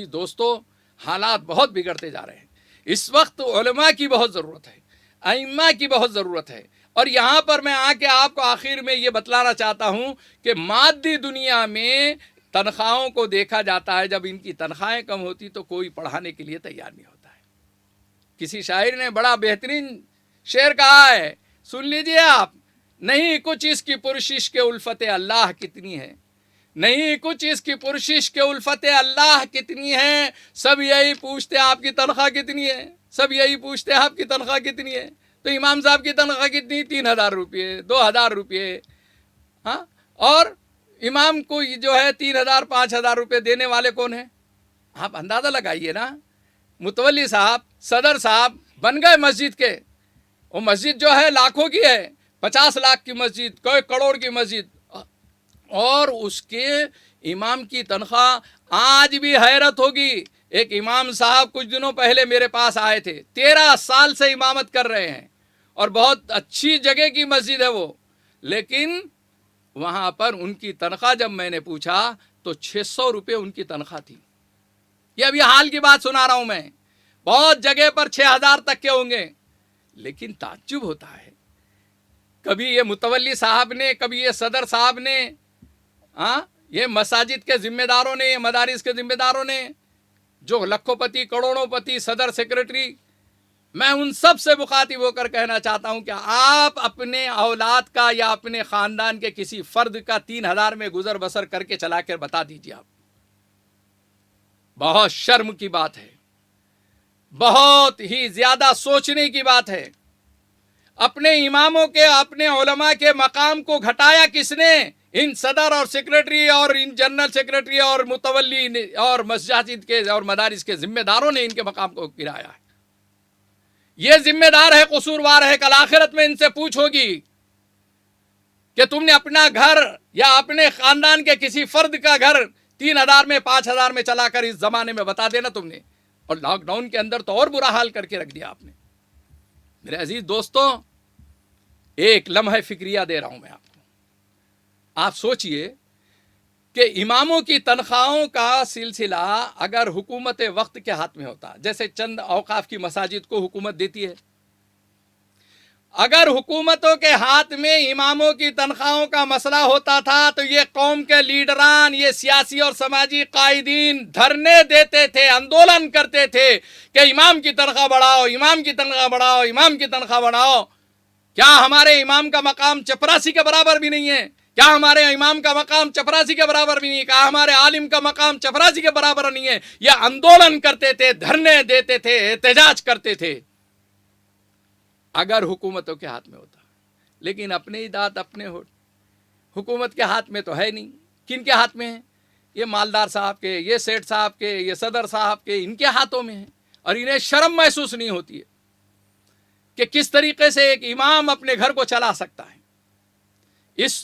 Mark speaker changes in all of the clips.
Speaker 1: دوستو حالات بہت بگڑتے جا رہے ہیں. اس وقت علماء کی بہت ضرورت ہے, ائمہ کی بہت ضرورت ہے. اور یہاں پر میں آ کے آپ کو آخر میں یہ بتلانا چاہتا ہوں کہ مادی دنیا میں تنخواہوں کو دیکھا جاتا ہے, جب ان کی تنخواہیں کم ہوتی تو کوئی پڑھانے کے لیے تیار نہیں ہوتا ہے. کسی شاعر نے بڑا بہترین شعر کہا ہے, سن لیجئے آپ. نہیں کچھ اس کی پرشش کے الفت اللہ کتنی ہے, نہیں کچھ اس کی پرشش کے الفت اللہ کتنی ہے, سب یہی پوچھتے آپ کی تنخواہ کتنی ہے, سب یہی پوچھتے آپ کی تنخواہ کتنی ہے. تو امام صاحب کی تنخواہ کتنی؟ 3000 روپے, 2000 روپے. ہاں, اور امام کو جو ہے 3000 5000 روپے دینے والے کون ہیں؟ آپ اندازہ لگائیے نا. متولی صاحب, صدر صاحب بن گئے مسجد کے. وہ مسجد جو ہے لاکھوں کی ہے, 50 لاکھ کی مسجد, کوئی کروڑ کی مسجد, اور اس کے امام کی تنخواہ. آج بھی حیرت ہوگی. ایک امام صاحب کچھ دنوں پہلے میرے پاس آئے تھے, 13 سال سے امامت کر رہے ہیں, اور بہت اچھی جگہ کی مسجد ہے وہ, لیکن وہاں پر ان کی تنخواہ جب میں نے پوچھا تو 600 روپے ان کی تنخواہ تھی. یہ ابھی حال کی بات سنا رہا ہوں میں. بہت جگہ پر 6000 تک کے ہوں گے. لیکن تعجب ہوتا ہے, کبھی یہ متولی صاحب نے, کبھی یہ صدر صاحب نے, یہ مساجد کے ذمہ داروں نے, یہ مدارس کے ذمہ داروں نے, جو لکھوں پتی کروڑوں پتی صدر سیکرٹری, میں ان سب سے مخاطب ہو کر کہنا چاہتا ہوں کہ آپ اپنے اولاد کا یا اپنے خاندان کے کسی فرد کا 3000 میں گزر بسر کر کے چلا کر بتا دیجیے. آپ بہت شرم کی بات ہے, بہت ہی زیادہ سوچنے کی بات ہے. اپنے اماموں کے, اپنے علماء کے مقام کو گھٹایا کس نے؟ ان صدر اور سیکرٹری اور ان جنرل سیکرٹری اور متولی اور مساجد کے اور مدارس کے ذمہ داروں نے ان کے مقام کو گرایا ہے. یہ ذمہ دار ہے, قصوروار ہے. کل آخرت میں ان سے پوچھ ہوگی کہ تم نے اپنا گھر یا اپنے خاندان کے کسی فرد کا گھر 3000 میں 5000 میں چلا کر اس زمانے میں بتا دینا تم نے. اور لاک ڈاؤن کے اندر تو اور برا حال کر کے رکھ دیا آپ نے. میرے عزیز دوستوں, ایک لمحہ فکریہ دے رہا ہوں میں آپ کو. آپ سوچئے کہ اماموں کی تنخواہوں کا سلسلہ اگر حکومت وقت کے ہاتھ میں ہوتا, جیسے چند اوقاف کی مساجد کو حکومت دیتی ہے, اگر حکومتوں کے ہاتھ میں اماموں کی تنخواہوں کا مسئلہ ہوتا تھا تو یہ قوم کے لیڈران, یہ سیاسی اور سماجی قائدین دھرنے دیتے تھے, آندولن کرتے تھے کہ امام کی تنخواہ بڑھاؤ, امام کی تنخواہ بڑھاؤ, امام کی تنخواہ بڑھاؤ. کیا ہمارے امام کا مقام چپراسی کے برابر بھی نہیں ہے؟ کیا ہمارے امام کا مقام چپراسی کے برابر بھی نہیں ہے؟ کیا ہمارے عالم کا مقام چپراسی کے برابر نہیں ہے؟ یہ آندولن کرتے تھے, دھرنے دیتے تھے, احتجاج کرتے تھے, اگر حکومتوں کے ہاتھ میں ہوتا. لیکن اپنے ہی دانت اپنے ہوٹ. حکومت کے ہاتھ میں تو ہے نہیں. کن کے ہاتھ میں ہے؟ یہ مالدار صاحب کے, یہ سیٹھ صاحب کے, یہ صدر صاحب کے, ان کے ہاتھوں میں ہے. اور انہیں شرم محسوس نہیں ہوتی ہے کہ کس طریقے سے ایک امام اپنے گھر کو چلا سکتا ہے. اس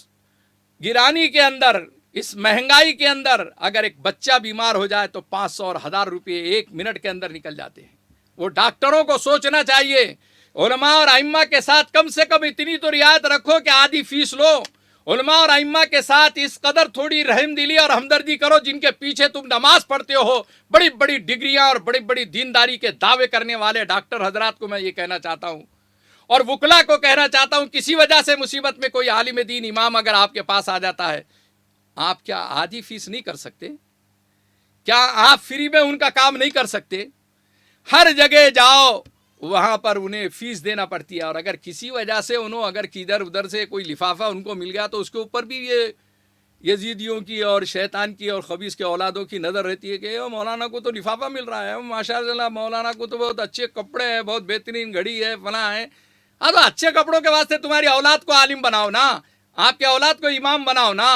Speaker 1: گرانی کے اندر, اس مہنگائی کے اندر اگر ایک بچہ بیمار ہو جائے تو 500 اور 1000 روپے 1 منٹ کے اندر نکل جاتے ہیں. وہ ڈاکٹروں کو سوچنا چاہیے, علماء اور ائمہ کے ساتھ کم سے کم اتنی تو رعایت رکھو کہ آدھی فیس لو. علماء اور ائمہ کے ساتھ اس قدر تھوڑی رحم دلی اور ہمدردی کرو جن کے پیچھے تم نماز پڑھتے ہو. بڑی بڑی ڈگریاں اور بڑی بڑی دینداری کے دعوے کرنے والے ڈاکٹر حضرات کو میں یہ کہنا چاہتا ہوں, اور وکلا کو کہنا چاہتا ہوں, کسی وجہ سے مصیبت میں کوئی عالم دین امام اگر آپ کے پاس آ جاتا ہے, آپ کیا آدھی فیس نہیں کر سکتے؟ کیا آپ فری میں ان کا کام نہیں کر سکتے؟ ہر جگہ جاؤ وہاں پر انہیں فیس دینا پڑتی ہے. اور اگر کسی وجہ سے اگر کدھر ادھر سے کوئی لفافہ ان کو مل گیا تو اس کے اوپر بھی یہ یزیدیوں کی اور شیطان کی اور خبیث کے اولادوں کی نظر رہتی ہے کہ مولانا کو تو لفافہ مل رہا ہے, ماشاء اللہ مولانا کو تو بہت اچھے کپڑے ہیں, بہت بہترین گھڑی ہے, فلاں ہے. ہاں تو اچھے کپڑوں کے واسطے تمہاری اولاد کو عالم بناؤ نا, آپ کے اولاد کو امام بناؤ نا.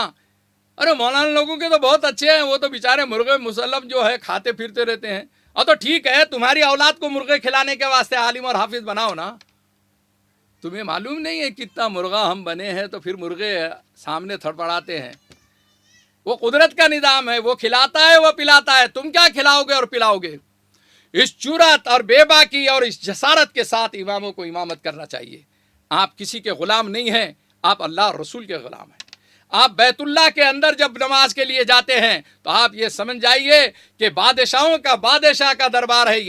Speaker 1: ارے مولانا لوگوں کے تو بہت اچھے ہیں, وہ تو بیچارے مرغے مسلم جو ہے کھاتے پھرتے رہتے ہیں. اور تو ٹھیک ہے, تمہاری اولاد کو مرغے کھلانے کے واسطے عالم اور حافظ بناؤ نا. تمہیں معلوم نہیں ہے کتنا مرغا ہم بنے ہیں تو پھر مرغے سامنے تھڑپڑاتے ہیں. وہ قدرت کا نظام ہے, وہ کھلاتا ہے, وہ پلاتا ہے. تم کیا کھلاؤ گے اور پلاؤ گے؟ اس جرات اور بے باکی اور اس جسارت کے ساتھ اماموں کو امامت کرنا چاہیے. آپ کسی کے غلام نہیں ہیں, آپ اللہ اور رسول کے غلام ہیں. آپ بیت اللہ کے اندر جب نماز کے لیے جاتے ہیں تو آپ یہ سمجھ جائیے کہ بادشاہوں کا بادشاہ کا دربار ہے،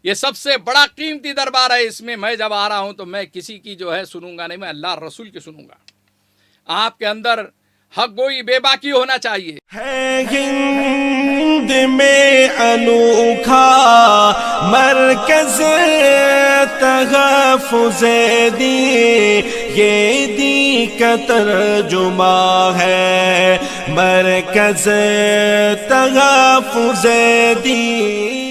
Speaker 1: یہ سب سے بڑا قیمتی دربار ہے. اس میں میں جب آ رہا ہوں تو میں کسی کی جو ہے سنوں گا نہیں، میں اللہ رسول کی سنوں گا. آپ کے اندر حق گوئی بے باکی ہونا چاہیے.
Speaker 2: ہے ہند میں انوکھا مرکز تحفظ دین، یہ دین کا ترجمہ ہے مرکز تحفظ دین.